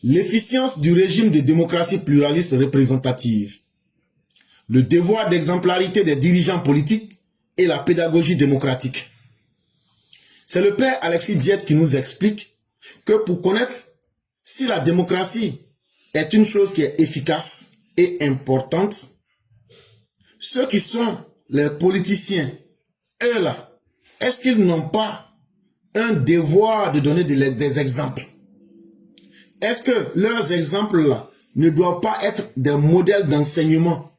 l'efficience du régime de démocratie pluraliste représentative, le devoir d'exemplarité des dirigeants politiques et la pédagogie démocratique. C'est le père Alexis Diette qui nous explique que pour connaître si la démocratie est une chose qui est efficace et importante, ceux qui sont les politiciens, eux là, est-ce qu'ils n'ont pas un devoir de donner des exemples? Est-ce que leurs exemples là ne doivent pas être des modèles d'enseignement?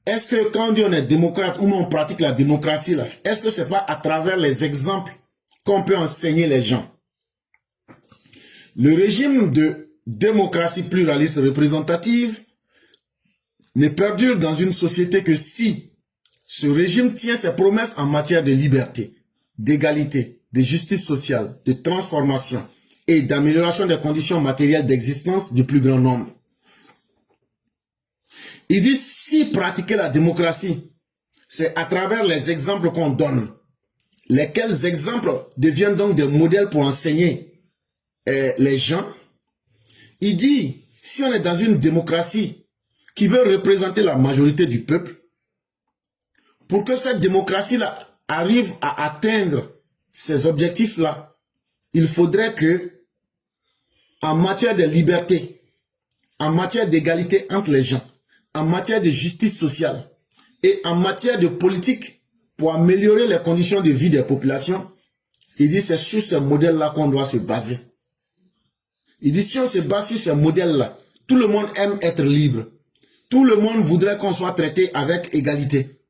Est-ce que quand on dit on est démocrate ou on pratique la démocratie là, est-ce que c'est pas à travers les exemples qu'on peut enseigner les gens? Le régime de démocratie pluraliste représentative ne perdure dans une société que si ce régime tient ses promesses en matière de liberté, d'égalité, de justice sociale, de transformation et d'amélioration des conditions matérielles d'existence du plus grand nombre. Il dit si pratiquer la démocratie, c'est à travers les exemples qu'on donne, lesquels exemples deviennent donc des modèles pour enseigner les gens. Il dit si on est dans une démocratie qui veut représenter la majorité du peuple, pour que cette démocratie-là arrive à atteindre ces objectifs-là, il faudrait que, en matière de liberté, en matière d'égalité entre les gens, en matière de justice sociale et en matière de politique pour améliorer les conditions de vie des populations, il dit c'est sur ces modèles-là qu'on doit se baser. Il dit si on se base sur ces modèles-là, tout le monde aime être libre. Tout le monde voudrait qu'on soit traité avec égalité.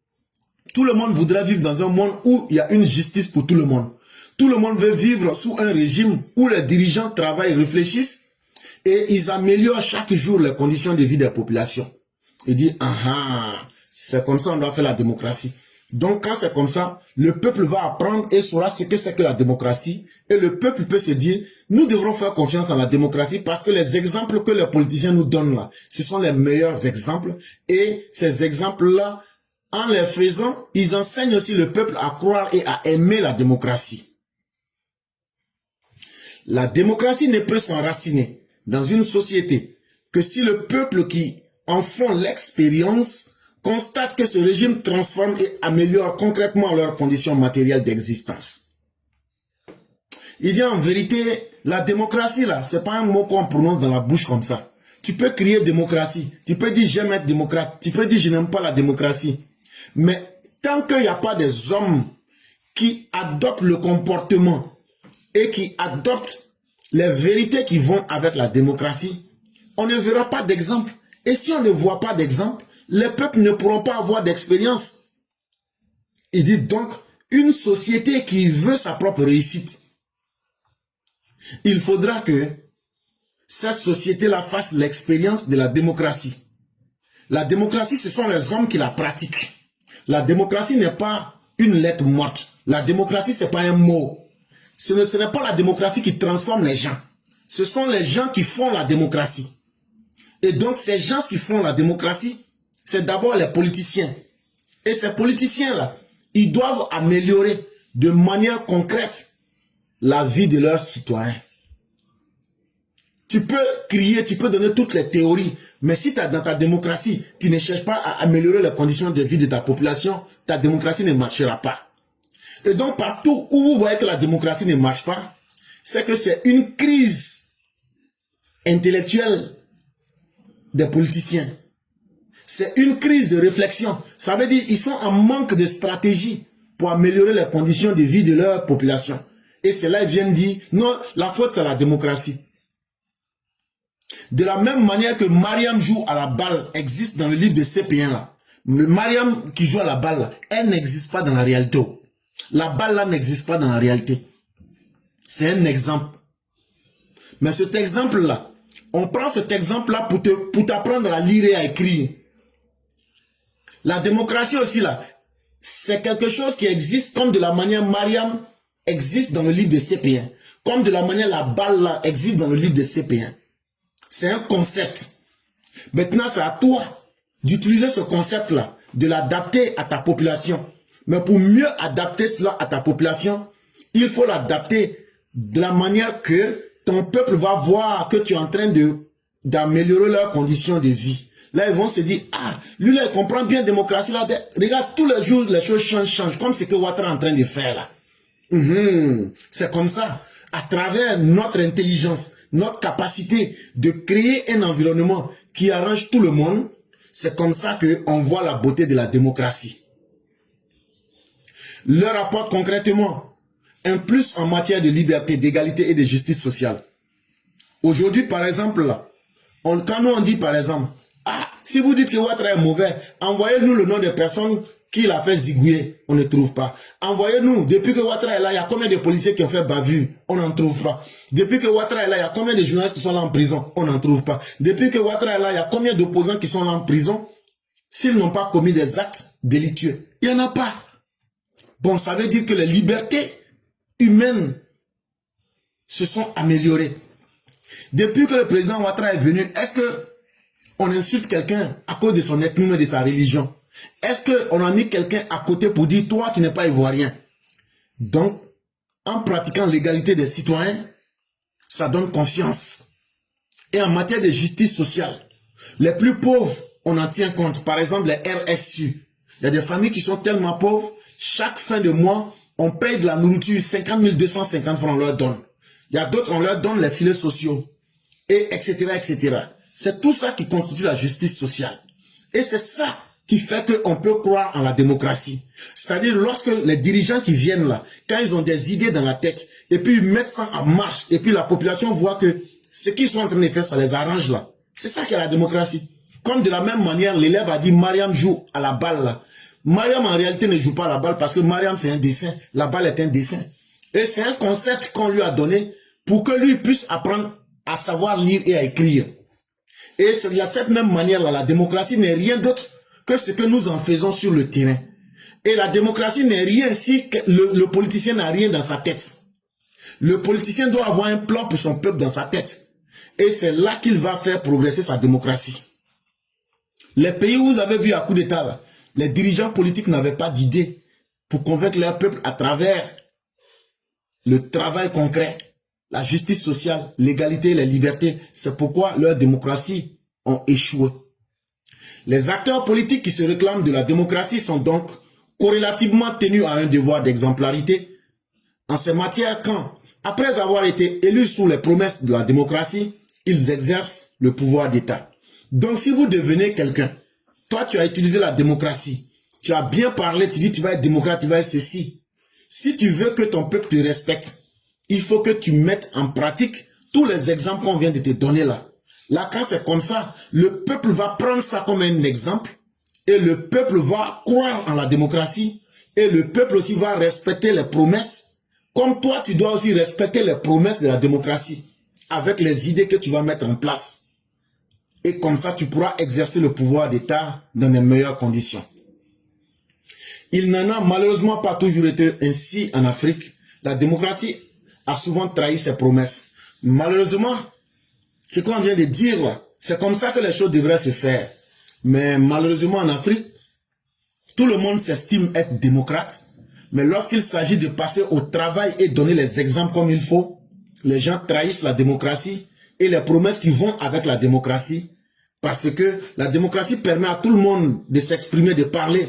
Tout le monde voudrait vivre dans un monde où il y a une justice pour tout le monde. Tout le monde veut vivre sous un régime où les dirigeants travaillent, réfléchissent et ils améliorent chaque jour les conditions de vie des populations. Il dit, c'est comme ça on doit faire la démocratie. Donc quand c'est comme ça, le peuple va apprendre et saura ce que c'est que la démocratie. Et le peuple peut se dire, nous devrons faire confiance en la démocratie parce que les exemples que les politiciens nous donnent là, ce sont les meilleurs exemples. Et ces exemples-là, en les faisant, ils enseignent aussi le peuple à croire et à aimer la démocratie. La démocratie ne peut s'enraciner dans une société que si le peuple qui en font l'expérience constate que ce régime transforme et améliore concrètement leurs conditions matérielles d'existence. Il dit en vérité, la démocratie là, c'est pas un mot qu'on prononce dans la bouche comme ça. Tu peux crier démocratie, tu peux dire j'aime être démocrate, tu peux dire je n'aime pas la démocratie. Mais tant qu'il n'y a pas des hommes qui adoptent le comportement et qui adoptent les vérités qui vont avec la démocratie, on ne verra pas d'exemple. Et si on ne voit pas d'exemple, les peuples ne pourront pas avoir d'expérience. Il dit donc, une société qui veut sa propre réussite, il faudra que cette société-là fasse l'expérience de la démocratie. La démocratie, ce sont les hommes qui la pratiquent. La démocratie n'est pas une lettre morte. La démocratie, ce n'est pas un mot. Ce n'est pas la démocratie qui transforme les gens. Ce sont les gens qui font la démocratie. Et donc, ces gens qui font la démocratie, c'est d'abord les politiciens. Et ces politiciens-là, ils doivent améliorer de manière concrète la vie de leurs citoyens. Tu peux crier, tu peux donner toutes les théories, mais si dans ta démocratie, tu ne cherches pas à améliorer les conditions de vie de ta population, ta démocratie ne marchera pas. Et donc, partout où vous voyez que la démocratie ne marche pas, c'est que c'est une crise intellectuelle des politiciens. C'est une crise de réflexion. Ça veut dire qu'ils sont en manque de stratégie pour améliorer les conditions de vie de leur population. Et c'est là qu'ils viennent dire, non, la faute c'est la démocratie. De la même manière que Mariam joue à la balle existe dans le livre de CP1 là. Mariam qui joue à la balle là, elle n'existe pas dans la réalité. La balle là n'existe pas dans la réalité. C'est un exemple. Mais cet exemple là, on prend cet exemple là pour t'apprendre à lire et à écrire. La démocratie aussi là, c'est quelque chose qui existe comme de la manière Mariam existe dans le livre de CP1. Comme de la manière la balle là existe dans le livre de CP1. C'est un concept. Maintenant, c'est à toi d'utiliser ce concept-là, de l'adapter à ta population. Mais pour mieux adapter cela à ta population, il faut l'adapter de la manière que ton peuple va voir que tu es en train d'améliorer leurs conditions de vie. Là, ils vont se dire, ah, lui là, il comprend bien la démocratie. Là, regarde, tous les jours, les choses changent, comme ce que Ouattara est en train de faire là. C'est comme ça, à travers notre intelligence, notre capacité de créer un environnement qui arrange tout le monde, c'est comme ça qu'on voit la beauté de la démocratie. Leur apporte concrètement un plus en matière de liberté, d'égalité et de justice sociale. Aujourd'hui, par exemple, là, quand nous on dit par exemple, ah, si vous dites que Ouattara est mauvais, envoyez-nous le nom des personnes qui l'a fait zigouiller, on ne trouve pas. Envoyez-nous, depuis que Ouattara est là, il y a combien de policiers qui ont fait bavure, on n'en trouve pas. Depuis que Ouattara est là, il y a combien de journalistes qui sont là en prison, on n'en trouve pas. Depuis que Ouattara est là, il y a combien d'opposants qui sont là en prison, s'ils n'ont pas commis des actes délictueux. Il n'y en a pas. Bon, ça veut dire que les libertés humaines se sont améliorées. Depuis que le président Ouattara est venu, est-ce que on insulte quelqu'un à cause de son ethnie et de sa religion? Est-ce qu'on a mis quelqu'un à côté pour dire, toi, tu n'es pas ivoirien? Donc, en pratiquant l'égalité des citoyens, ça donne confiance. Et en matière de justice sociale, les plus pauvres, on en tient compte. Par exemple, les RSU. Il y a des familles qui sont tellement pauvres, chaque fin de mois, on paye de la nourriture, 50 250 francs, on leur donne. Il y a d'autres, on leur donne les filets sociaux, et etc., etc. C'est tout ça qui constitue la justice sociale. Et c'est ça qui fait qu'on peut croire en la démocratie. C'est-à-dire lorsque les dirigeants qui viennent là, quand ils ont des idées dans la tête, et puis ils mettent ça en marche, et puis la population voit que ce qu'ils sont en train de faire, ça les arrange là. C'est ça qui est la démocratie. Comme de la même manière, l'élève a dit, Mariam joue à la balle là. Mariam en réalité ne joue pas à la balle parce que Mariam c'est un dessin, la balle est un dessin. Et c'est un concept qu'on lui a donné pour que lui puisse apprendre à savoir lire et à écrire. Et de cette même manière-là, la démocratie n'est rien d'autre que ce que nous en faisons sur le terrain. Et la démocratie n'est rien si le politicien n'a rien dans sa tête. Le politicien doit avoir un plan pour son peuple dans sa tête. Et c'est là qu'il va faire progresser sa démocratie. Les pays où vous avez vu à coup d'État, les dirigeants politiques n'avaient pas d'idée pour convaincre leur peuple à travers le travail concret, la justice sociale, l'égalité et les libertés. C'est pourquoi leurs démocraties ont échoué. Les acteurs politiques qui se réclament de la démocratie sont donc corrélativement tenus à un devoir d'exemplarité en ces matières quand, après avoir été élus sous les promesses de la démocratie, ils exercent le pouvoir d'État. Donc si vous devenez quelqu'un, toi tu as utilisé la démocratie, tu as bien parlé, tu dis tu vas être démocrate, tu vas être ceci. Si tu veux que ton peuple te respecte, il faut que tu mettes en pratique tous les exemples qu'on vient de te donner là. Là, quand c'est comme ça, le peuple va prendre ça comme un exemple et le peuple va croire en la démocratie et le peuple aussi va respecter les promesses. Comme toi, tu dois aussi respecter les promesses de la démocratie avec les idées que tu vas mettre en place. Et comme ça, tu pourras exercer le pouvoir d'État dans les meilleures conditions. Il n'en a malheureusement pas toujours été ainsi en Afrique. La démocratie a souvent trahi ses promesses. Malheureusement, ce qu'on vient de dire là, c'est comme ça que les choses devraient se faire. Mais malheureusement en Afrique, tout le monde s'estime être démocrate. Mais lorsqu'il s'agit de passer au travail et donner les exemples comme il faut, les gens trahissent la démocratie et les promesses qui vont avec la démocratie. Parce que la démocratie permet à tout le monde de s'exprimer, de parler.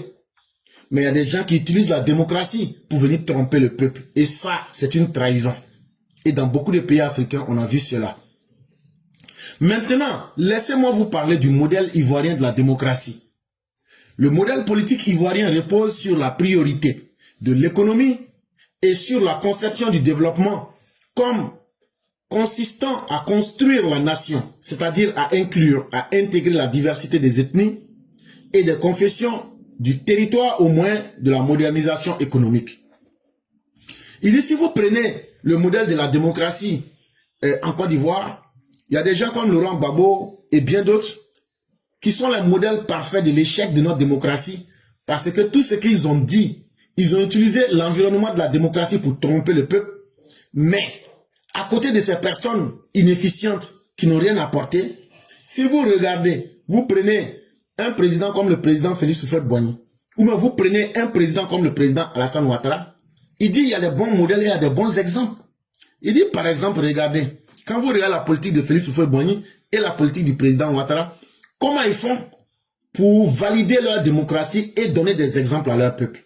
Mais il y a des gens qui utilisent la démocratie pour venir tromper le peuple. Et ça, c'est une trahison. Et dans beaucoup de pays africains, on a vu cela. Maintenant, laissez-moi vous parler du modèle ivoirien de la démocratie. Le modèle politique ivoirien repose sur la priorité de l'économie et sur la conception du développement comme consistant à construire la nation, c'est-à-dire à inclure, à intégrer la diversité des ethnies et des confessions du territoire au moins de la modernisation économique. Il dit, si vous prenez le modèle de la démocratie en Côte d'Ivoire, il y a des gens comme Laurent Gbagbo et bien d'autres qui sont les modèles parfaits de l'échec de notre démocratie parce que tout ce qu'ils ont dit, ils ont utilisé l'environnement de la démocratie pour tromper le peuple. Mais à côté de ces personnes inefficientes qui n'ont rien apporté, si vous regardez, vous prenez un président comme le président Félix Houphouët-Boigny, ou bien vous prenez un président comme le président Alassane Ouattara, il dit il y a des bons modèles et il y a des bons exemples. Il dit par exemple, regardez, Quand vous regardez la politique de Félix Houphouët-Boigny et la politique du président Ouattara, comment ils font pour valider leur démocratie et donner des exemples à leur peuple?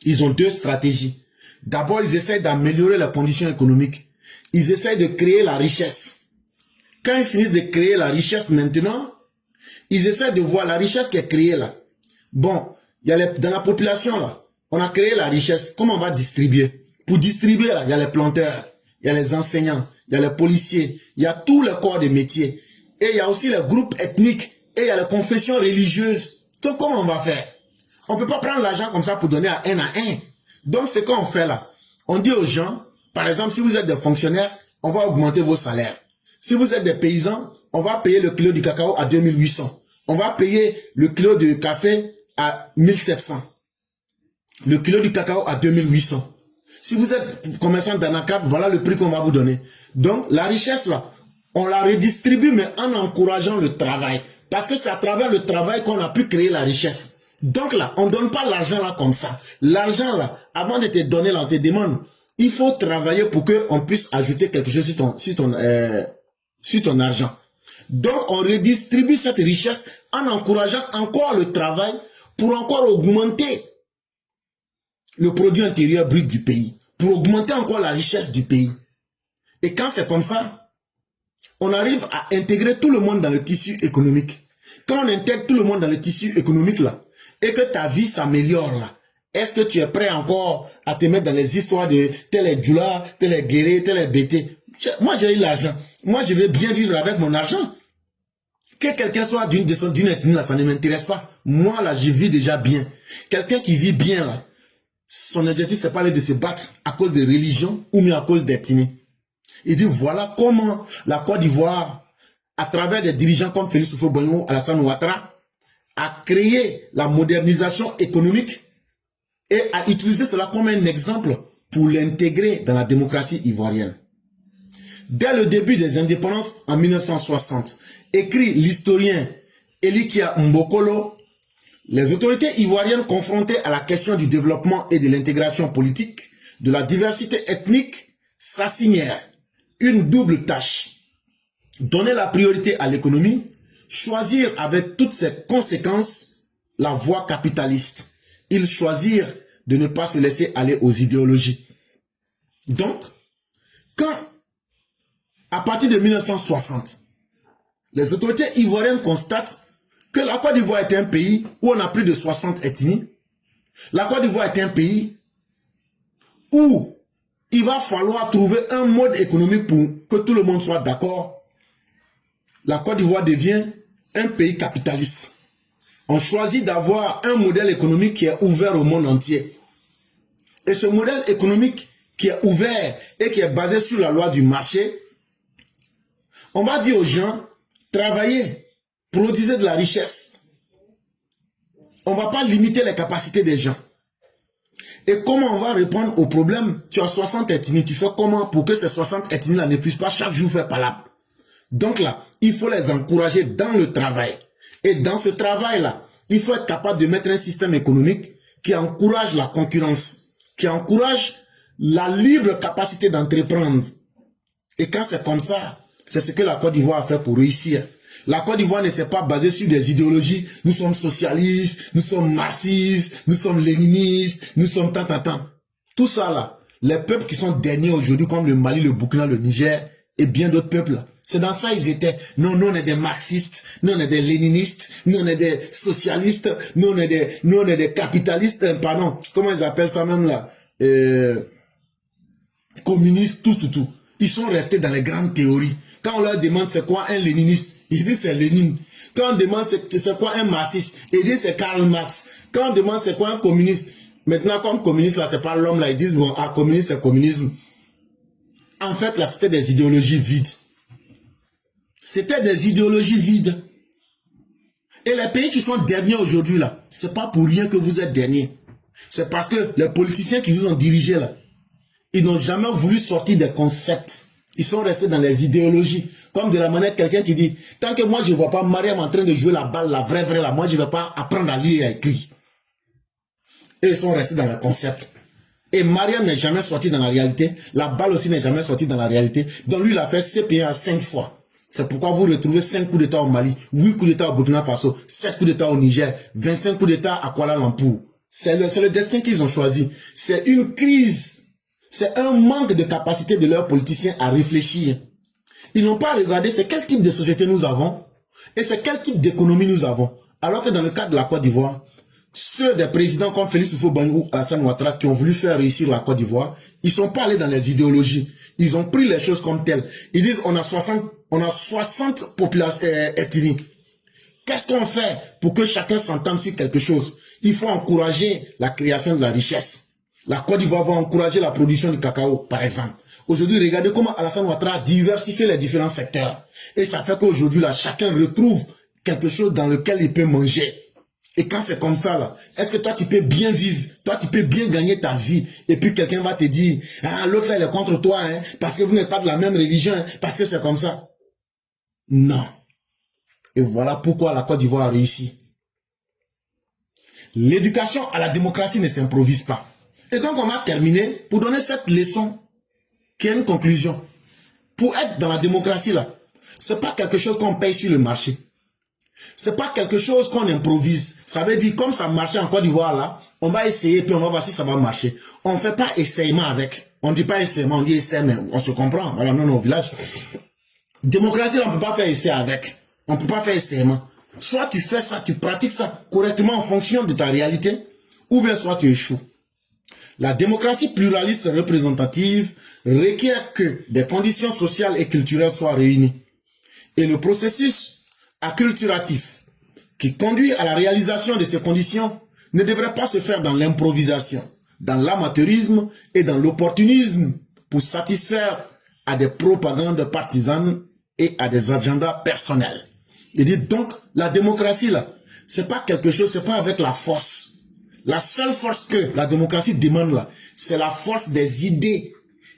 Ils ont deux stratégies. D'abord, ils essaient d'améliorer les conditions économiques. Ils essaient de créer la richesse. Quand ils finissent de créer la richesse maintenant, ils essaient de voir la richesse qui est créée là. Bon, il y a dans la population là, on a créé la richesse. Comment on va distribuer? Pour distribuer là, il y a les planteurs, il y a les enseignants, il y a les policiers, il y a tous les corps de métier. Et il y a aussi les groupes ethniques et il y a les confessions religieuses. Donc comment on va faire? On ne peut pas prendre l'argent comme ça pour donner à un. Donc ce qu'on fait là, on dit aux gens, par exemple, si vous êtes des fonctionnaires, on va augmenter vos salaires. Si vous êtes des paysans, on va payer le kilo du cacao à 2800. On va payer le kilo de café à 1700. Le kilo du cacao à 2800. Si vous êtes commerçant d'anacarde, voilà le prix qu'on va vous donner. Donc la richesse là, on la redistribue mais en encourageant le travail. Parce que c'est à travers le travail qu'on a pu créer la richesse. Donc là, on ne donne pas l'argent là comme ça. L'argent là, avant de te donner là, on te demande, il faut travailler pour qu'on puisse ajouter quelque chose sur ton argent. Donc on redistribue cette richesse en encourageant encore le travail pour encore augmenter le produit intérieur brut du pays, pour augmenter encore la richesse du pays. Et quand c'est comme ça, on arrive à intégrer tout le monde dans le tissu économique. Quand on intègre tout le monde dans le tissu économique là, et que ta vie s'améliore là, est-ce que tu es prêt encore à te mettre dans les histoires de tel est Djoula, tel est Guéré, tel est Bété? Moi j'ai eu l'argent, moi je vais bien vivre avec mon argent. Que quelqu'un soit d'une ethnie là, ça ne m'intéresse pas. Moi là, je vis déjà bien. Quelqu'un qui vit bien là, son objectif c'est pas de se battre à cause de religion ou bien à cause d'ethnie. Il dit voilà comment la Côte d'Ivoire, à travers des dirigeants comme Félix Houphouët-Boigny, Alassane Ouattara, a créé la modernisation économique et a utilisé cela comme un exemple pour l'intégrer dans la démocratie ivoirienne. Dès le début des indépendances en 1960, écrit l'historien Elikia Mbokolo, les autorités ivoiriennes confrontées à la question du développement et de l'intégration politique, de la diversité ethnique, s'assignèrent une double tâche. Donner la priorité à l'économie, choisir avec toutes ses conséquences la voie capitaliste. Ils choisirent de ne pas se laisser aller aux idéologies. Donc, quand, à partir de 1960, les autorités ivoiriennes constatent que la Côte d'Ivoire est un pays où on a plus de 60 ethnies. La Côte d'Ivoire est un pays où il va falloir trouver un mode économique pour que tout le monde soit d'accord. La Côte d'Ivoire devient un pays capitaliste. On choisit d'avoir un modèle économique qui est ouvert au monde entier. Et ce modèle économique qui est ouvert et qui est basé sur la loi du marché, on va dire aux gens, travaillez, produisez de la richesse. On ne va pas limiter les capacités des gens. Et comment on va répondre au problème? Tu as 60 ethnies, tu fais comment pour que ces 60 ethnies-là ne puissent pas chaque jour faire palabre? Donc là, il faut les encourager dans le travail. Et dans ce travail-là, il faut être capable de mettre un système économique qui encourage la concurrence, qui encourage la libre capacité d'entreprendre. Et quand c'est comme ça, c'est ce que la Côte d'Ivoire a fait pour réussir. La Côte d'Ivoire ne s'est pas basée sur des idéologies. Nous sommes socialistes, nous sommes marxistes, nous sommes léninistes, nous sommes tant. Tout ça là, les peuples qui sont derniers aujourd'hui comme le Mali, le Burkina, le Niger et bien d'autres peuples là, c'est dans ça ils étaient. Non, nous on est des marxistes, nous on est des léninistes, nous on est des socialistes, nous on est des capitalistes, pardon, comment ils appellent ça même là, communistes, tout. Ils sont restés dans les grandes théories. Quand on leur demande c'est quoi un léniniste, ils disent c'est Lénine. Quand on demande c'est quoi un marxiste, ils disent c'est Karl Marx. Quand on demande c'est quoi un communiste, maintenant comme communiste là c'est pas l'homme là, ils disent bon, communiste c'est communisme. En fait là c'était des idéologies vides. C'était des idéologies vides. Et les pays qui sont derniers aujourd'hui là, c'est pas pour rien que vous êtes derniers. C'est parce que les politiciens qui vous ont dirigé là, ils n'ont jamais voulu sortir des concepts. Ils sont restés dans les idéologies. Comme de la manière quelqu'un qui dit, tant que moi je ne vois pas Mariam en train de jouer la balle, la vraie là, moi je ne vais pas apprendre à lire et à écrire. Et ils sont restés dans le concept. Et Mariam n'est jamais sorti dans la réalité. La balle aussi n'est jamais sortie dans la réalité. Donc lui, il a fait CPA 5 fois. C'est pourquoi vous retrouvez 5 coups d'État au Mali, 8 coups d'État au Burkina Faso, 7 coups d'État au Niger, 25 coups d'État à Kuala Lumpur. C'est le destin qu'ils ont choisi. C'est une crise. C'est un manque de capacité de leurs politiciens à réfléchir. Ils n'ont pas regardé c'est quel type de société nous avons et c'est quel type d'économie nous avons. Alors que dans le cas de la Côte d'Ivoire, ceux des présidents comme Félix Houphouët-Boigny ou Alassane Ouattara qui ont voulu faire réussir la Côte d'Ivoire, ils sont pas allés dans les idéologies. Ils ont pris les choses comme telles. Ils disent on a 60 populations ethniques. Qu'est-ce qu'on fait pour que chacun s'entende sur quelque chose? Il faut encourager la création de la richesse. La Côte d'Ivoire va encourager la production du cacao, par exemple. Aujourd'hui, regardez comment Alassane Ouattara a diversifié les différents secteurs. Et ça fait qu'aujourd'hui, là, chacun retrouve quelque chose dans lequel il peut manger. Et quand c'est comme ça, là, est-ce que toi, tu peux bien vivre, toi, tu peux bien gagner ta vie, et puis quelqu'un va te dire, ah, l'autre, là, il est contre toi, hein, parce que vous n'êtes pas de la même religion, hein, parce que c'est comme ça. Non. Et voilà pourquoi la Côte d'Ivoire a réussi. L'éducation à la démocratie ne s'improvise pas. Et donc, on va terminer pour donner cette leçon qui a une conclusion. Pour être dans la démocratie, là, c'est pas quelque chose qu'on paye sur le marché. C'est pas quelque chose qu'on improvise. Ça veut dire, comme ça marchait en Côte d'Ivoire, là, on va essayer, puis on va voir si ça va marcher. On ne fait pas essayement avec. On ne dit pas essayement, on dit essayement. On se comprend. Voilà, non, au village. Démocratie, là, on ne peut pas faire essai avec. On ne peut pas faire essayement. Soit tu fais ça, tu pratiques ça correctement en fonction de ta réalité, ou bien soit tu échoues. La démocratie pluraliste et représentative requiert que des conditions sociales et culturelles soient réunies. Et le processus acculturatif qui conduit à la réalisation de ces conditions ne devrait pas se faire dans l'improvisation, dans l'amateurisme et dans l'opportunisme pour satisfaire à des propagandes partisanes et à des agendas personnels. Il dit donc, la démocratie là, c'est pas quelque chose, c'est pas avec la force. La seule force que la démocratie demande là, c'est la force des idées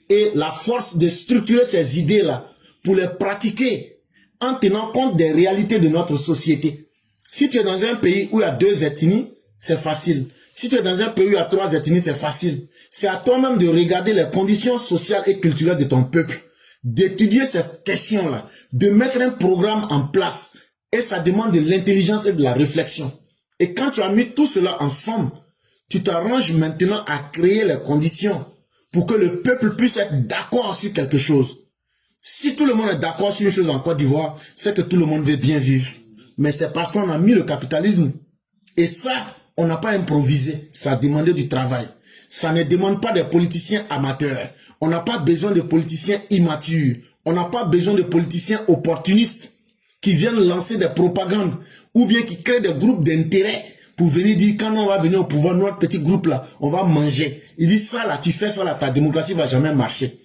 et la force de structurer ces idées là pour les pratiquer en tenant compte des réalités de notre société. Si tu es dans un pays où il y a 2 ethnies, c'est facile. Si tu es dans un pays où il y a 3 ethnies, c'est facile. C'est à toi-même de regarder les conditions sociales et culturelles de ton peuple, d'étudier ces questions-là, de mettre un programme en place. Et ça demande de l'intelligence et de la réflexion. Et quand tu as mis tout cela ensemble, tu t'arranges maintenant à créer les conditions pour que le peuple puisse être d'accord sur quelque chose. Si tout le monde est d'accord sur une chose en Côte d'Ivoire, c'est que tout le monde veut bien vivre. Mais c'est parce qu'on a mis le capitalisme. Et ça, on n'a pas improvisé. Ça a demandé du travail. Ça ne demande pas des politiciens amateurs. On n'a pas besoin de politiciens immatures. On n'a pas besoin de politiciens opportunistes qui viennent lancer des propagandes ou bien qui créent des groupes d'intérêt pour venir dire quand on va venir au pouvoir, notre petit groupe là, on va manger. Il dit ça là, tu fais ça là, ta démocratie va jamais marcher.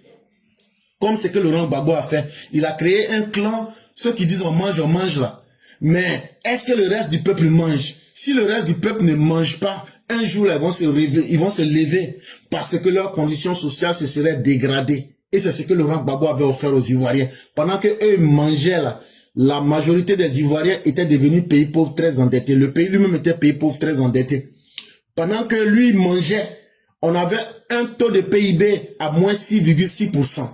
Comme ce que Laurent Gbagbo a fait. Il a créé un clan, ceux qui disent on mange là. Mais est-ce que le reste du peuple mange? Si le reste du peuple ne mange pas, un jour là, ils vont se lever parce que leurs conditions sociales se seraient dégradées. Et c'est ce que Laurent Gbagbo avait offert aux Ivoiriens. Pendant que eux mangeaient là, la majorité des Ivoiriens étaient devenus pays pauvres très endettés. Le pays lui-même était pays pauvre très endetté. Pendant que lui mangeait, on avait un taux de PIB à moins 6,6%.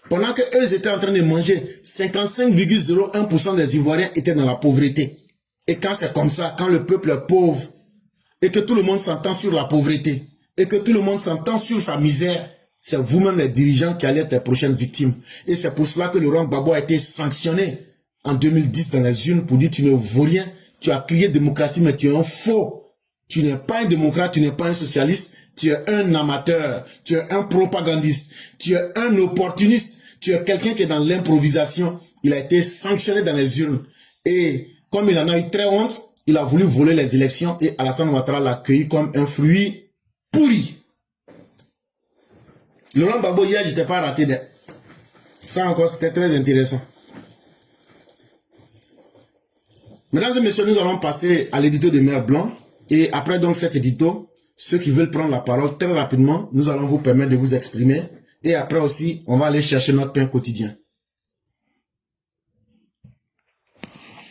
Pendant que eux étaient en train de manger, 55,01% des Ivoiriens étaient dans la pauvreté. Et quand c'est comme ça, quand le peuple est pauvre, et que tout le monde s'entend sur la pauvreté, et que tout le monde s'entend sur sa misère, c'est vous-même les dirigeants qui allez être les prochaines victimes. Et c'est pour cela que Laurent Gbagbo a été sanctionné en 2010 dans les urnes pour dire tu ne vaux rien, tu as crié démocratie mais tu es un faux. Tu n'es pas un démocrate, tu n'es pas un socialiste, tu es un amateur, tu es un propagandiste, tu es un opportuniste, tu es quelqu'un qui est dans l'improvisation. Il a été sanctionné dans les urnes. Et comme il en a eu très honte, il a voulu voler les élections et Alassane Ouattara l'a accueilli comme un fruit pourri. Laurent Gbagbo hier, j'étais pas raté. Ça encore, c'était très intéressant. Mesdames et messieurs, nous allons passer à l'édito de Mère Blanc. Et après donc cet édito, ceux qui veulent prendre la parole très rapidement, nous allons vous permettre de vous exprimer. Et après aussi, on va aller chercher notre pain quotidien.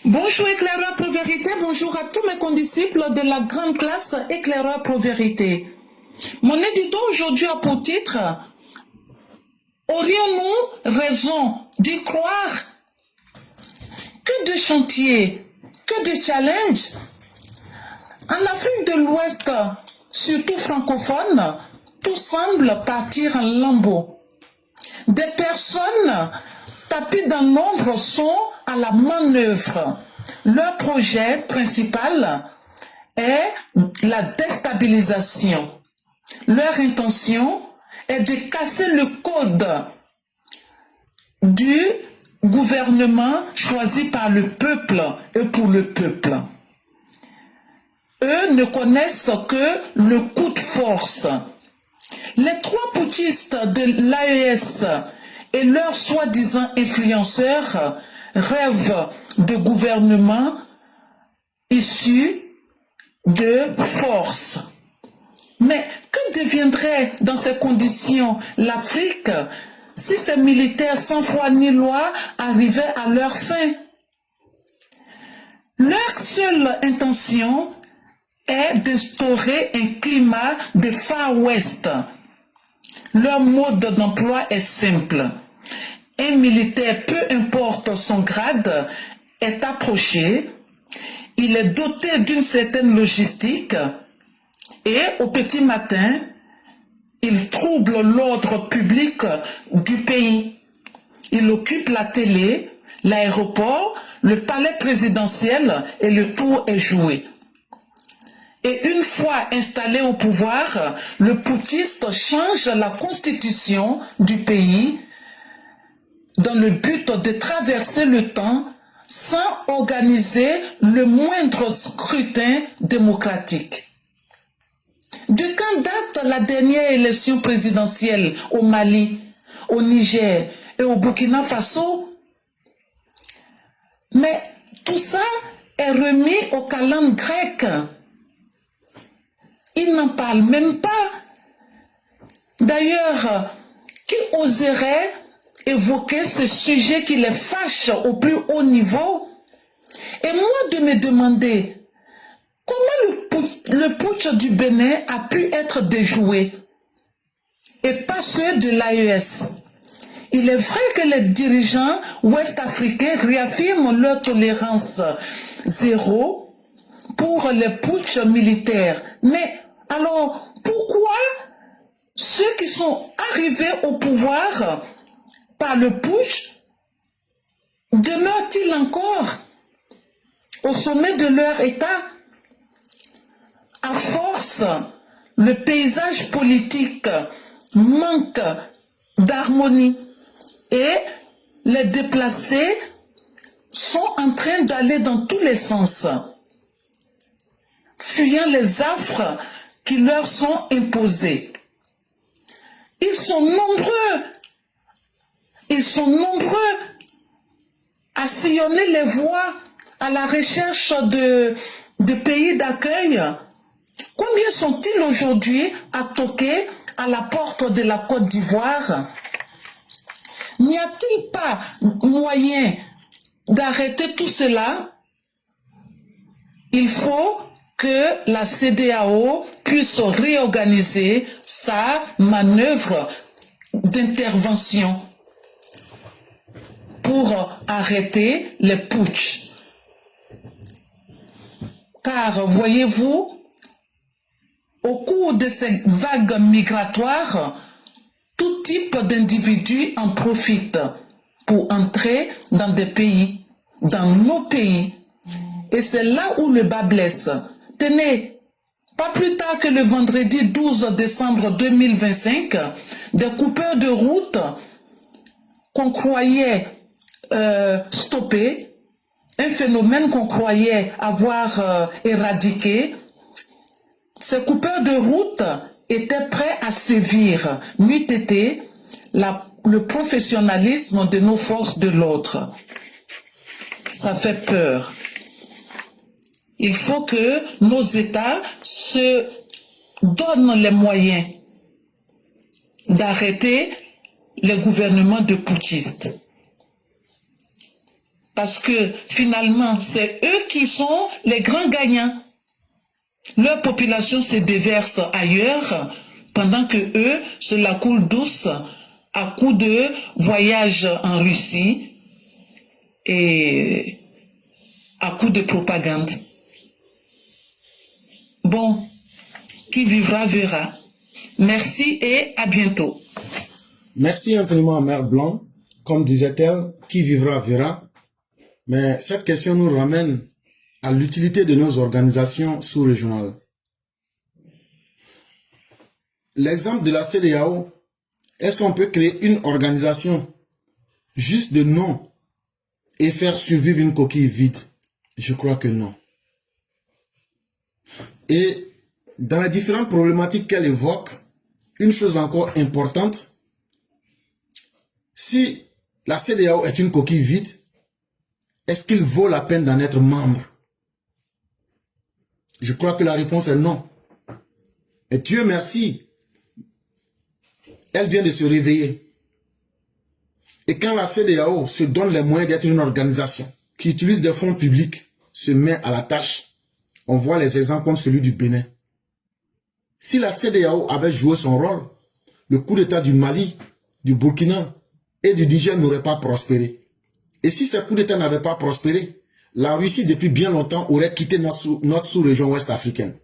Bonjour éclaireur pro vérité, bonjour à tous mes condisciples de la grande classe éclaireur pro vérité. Mon édito aujourd'hui a pour titre « Aurions-nous raison d'y croire ?» Que de chantiers, que de challenges. En Afrique de l'Ouest, surtout francophone, tout semble partir en lambeaux. Des personnes tapis dans l'ombre sont à la manœuvre. Leur projet principal est la déstabilisation. Leur intention est de casser le code du gouvernement choisi par le peuple et pour le peuple. Eux ne connaissent que le coup de force. Les trois putschistes de l'AES et leurs soi-disant influenceurs rêvent de gouvernements issus de force. Mais que deviendrait dans ces conditions l'Afrique si ces militaires sans foi ni loi arrivaient à leur fin? Leur seule intention est d'instaurer un climat de Far West. Leur mode d'emploi est simple. Un militaire, peu importe son grade, est approché, il est doté d'une certaine logistique et au petit matin, il trouble l'ordre public du pays. Il occupe la télé, l'aéroport, le palais présidentiel et le tour est joué. Et une fois installé au pouvoir, le putschiste change la constitution du pays dans le but de traverser le temps sans organiser le moindre scrutin démocratique. De quand date la dernière élection présidentielle au Mali, au Niger et au Burkina Faso? Mais tout ça est remis au calendrier grec. Ils n'en parlent même pas. D'ailleurs, qui oserait évoquer ce sujet qui les fâche au plus haut niveau? Et moi de me demander comment le putsch du Bénin a pu être déjoué et pas ceux de l'AES. Il est vrai que les dirigeants ouest-africains réaffirment leur tolérance zéro pour les putschs militaires. Mais alors, pourquoi ceux qui sont arrivés au pouvoir par le putsch demeurent-ils encore au sommet de leur État? À force, le paysage politique manque d'harmonie et les déplacés sont en train d'aller dans tous les sens, fuyant les affres qui leur sont imposés. Ils sont nombreux à sillonner les voies à la recherche de pays d'accueil. Combien sont-ils aujourd'hui à toquer à la porte de la Côte d'Ivoire? N'y a-t-il pas moyen d'arrêter tout cela? Il faut que la CEDEAO puisse réorganiser sa manœuvre d'intervention pour arrêter les putschs. Car, voyez-vous, au cours de ces vagues migratoires, tout type d'individus en profitent pour entrer dans des pays, dans nos pays. Et c'est là où le bas blesse. Tenez, pas plus tard que le vendredi 12 décembre 2025, des coupeurs de route qu'on croyait stopper, un phénomène qu'on croyait avoir éradiqué, ces coupeurs de route étaient prêts à sévir, n'eût été le professionnalisme de nos forces de l'ordre. Ça fait peur. Il faut que nos États se donnent les moyens d'arrêter les gouvernements de putschistes. Parce que finalement, c'est eux qui sont les grands gagnants. Leur population se déverse ailleurs pendant que eux se la coulent douce à coup de voyages en Russie et à coup de propagande. Bon, qui vivra verra. Merci et à bientôt. Merci infiniment, Mère Blanc. Comme disait-elle, qui vivra verra. Mais cette question nous ramène à l'utilité de nos organisations sous-régionales. L'exemple de la CEDEAO, est-ce qu'on peut créer une organisation juste de nom et faire survivre une coquille vide? Je crois que non. Et dans les différentes problématiques qu'elle évoque, une chose encore importante, si la CEDEAO est une coquille vide, est-ce qu'il vaut la peine d'en être membre? Je crois que la réponse est non. Et Dieu merci, elle vient de se réveiller. Et quand la CEDEAO se donne les moyens d'être une organisation qui utilise des fonds publics, se met à la tâche, on voit les exemples comme celui du Bénin. Si la CEDEAO avait joué son rôle, le coup d'État du Mali, du Burkina et du Niger n'aurait pas prospéré. Et si ces coups d'État n'avaient pas prospéré, la Russie depuis bien longtemps aurait quitté notre sous-région ouest africaine.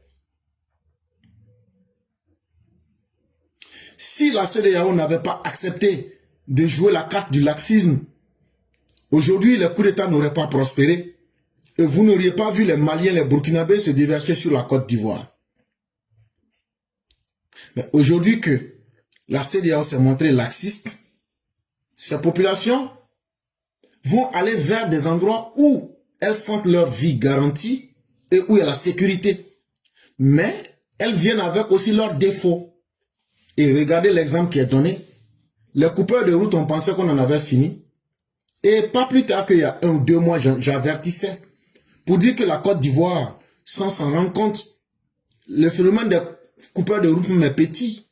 Si la CEDEAO n'avait pas accepté de jouer la carte du laxisme, aujourd'hui les coups d'État n'auraient pas prospéré et vous n'auriez pas vu les Maliens, les Burkinabés se déverser sur la Côte d'Ivoire. Mais aujourd'hui que la CEDEAO s'est montrée laxiste, ces populations vont aller vers des endroits où elles sentent leur vie garantie et où il y a la sécurité. Mais elles viennent avec aussi leurs défauts. Et regardez l'exemple qui est donné. Les coupeurs de route, on pensait qu'on en avait fini. Et pas plus tard qu'il y a 1 ou 2 mois, j'avertissais pour dire que la Côte d'Ivoire, sans s'en rendre compte, le phénomène des coupeurs de route est petit.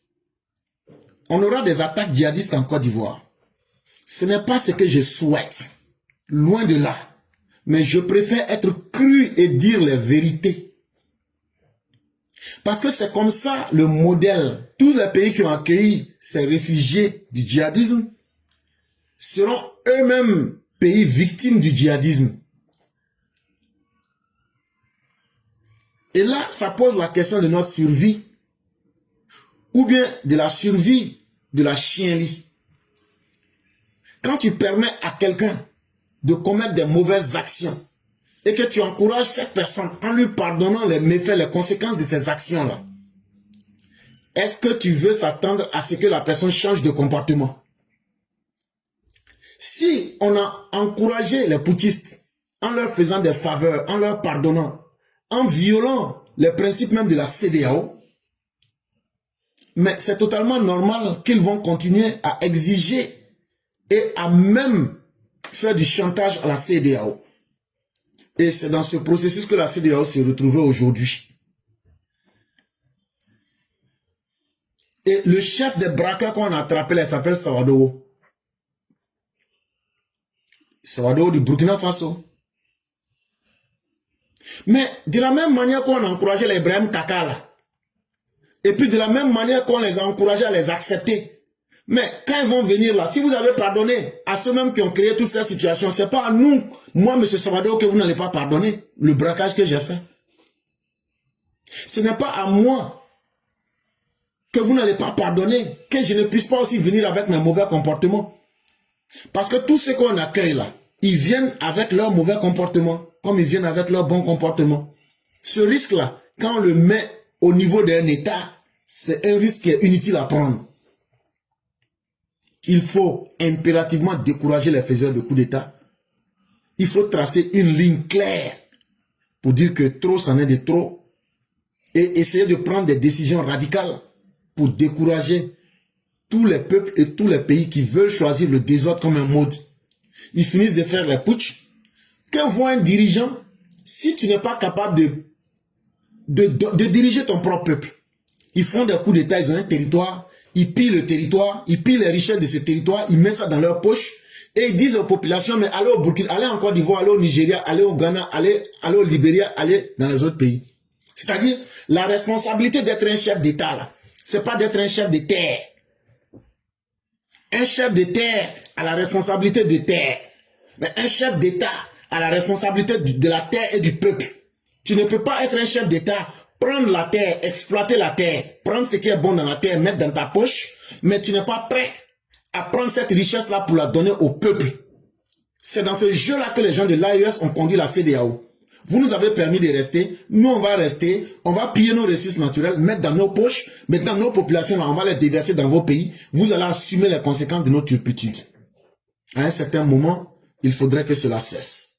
On aura des attaques djihadistes en Côte d'Ivoire. Ce n'est pas ce que je souhaite. Loin de là. Mais je préfère être cru et dire les vérités. Parce que c'est comme ça le modèle. Tous les pays qui ont accueilli ces réfugiés du djihadisme seront eux-mêmes pays victimes du djihadisme. Et là, ça pose la question de notre survie ou bien de la survie de la chienlit. Quand tu permets à quelqu'un de commettre des mauvaises actions et que tu encourages cette personne en lui pardonnant les méfaits, les conséquences de ces actions-là, est-ce que tu veux s'attendre à ce que la personne change de comportement? Si on a encouragé les putschistes en leur faisant des faveurs, en leur pardonnant, en violant les principes même de la CEDEAO, mais c'est totalement normal qu'ils vont continuer à exiger et à même faire du chantage à la CEDEAO. Et c'est dans ce processus que la CEDEAO s'est retrouvée aujourd'hui. Et le chef des braqueurs qu'on a attrapé, il s'appelle Sawadowo. Sawadowo du Burkina Faso. Mais de la même manière qu'on a encouragé les Ibrahim Kaka là, et puis de la même manière qu'on les a encouragés à les accepter, mais quand ils vont venir là, si vous avez pardonné à ceux-mêmes qui ont créé toute cette situation, c'est pas à nous, moi, M. Sawadowo, que vous n'allez pas pardonner le braquage que j'ai fait. Ce n'est pas à moi que vous n'allez pas pardonner, que je ne puisse pas aussi venir avec mes mauvais comportements. Parce que tous ceux qu'on accueille là, ils viennent avec leur mauvais comportement, comme ils viennent avec leur bon comportement. Ce risque-là, quand on le met au niveau d'un État, c'est un risque qui est inutile à prendre. Il faut impérativement décourager les faiseurs de coups d'État. Il faut tracer une ligne claire pour dire que trop, c'en est de trop. Et essayer de prendre des décisions radicales pour décourager tous les peuples et tous les pays qui veulent choisir le désordre comme un mode. Ils finissent de faire les putsch. Que voit un dirigeant si tu n'es pas capable de diriger ton propre peuple? Ils font des coups d'État, ils ont un territoire, ils pillent le territoire, ils pillent les richesses de ce territoire, ils mettent ça dans leur poche et ils disent aux populations, mais allez au Burkina, allez en Côte d'Ivoire, allez au Nigeria, allez au Ghana, allez au Libéria, allez dans les autres pays. C'est-à-dire, la responsabilité d'être un chef d'État là, c'est pas d'être un chef de terre. Un chef de terre a la responsabilité de terre. Mais un chef d'État a la responsabilité de la terre et du peuple. Tu ne peux pas être un chef d'État, prendre la terre, exploiter la terre, prendre ce qui est bon dans la terre, mettre dans ta poche, mais tu n'es pas prêt à prendre cette richesse-là pour la donner au peuple. C'est dans ce jeu-là que les gens de l'AES ont conduit la CEDEAO. Vous nous avez permis de rester, nous on va rester, on va piller nos ressources naturelles, mettre dans nos poches, maintenant nos populations, on va les déverser dans vos pays, vous allez assumer les conséquences de nos turpitudes. À un certain moment, il faudrait que cela cesse.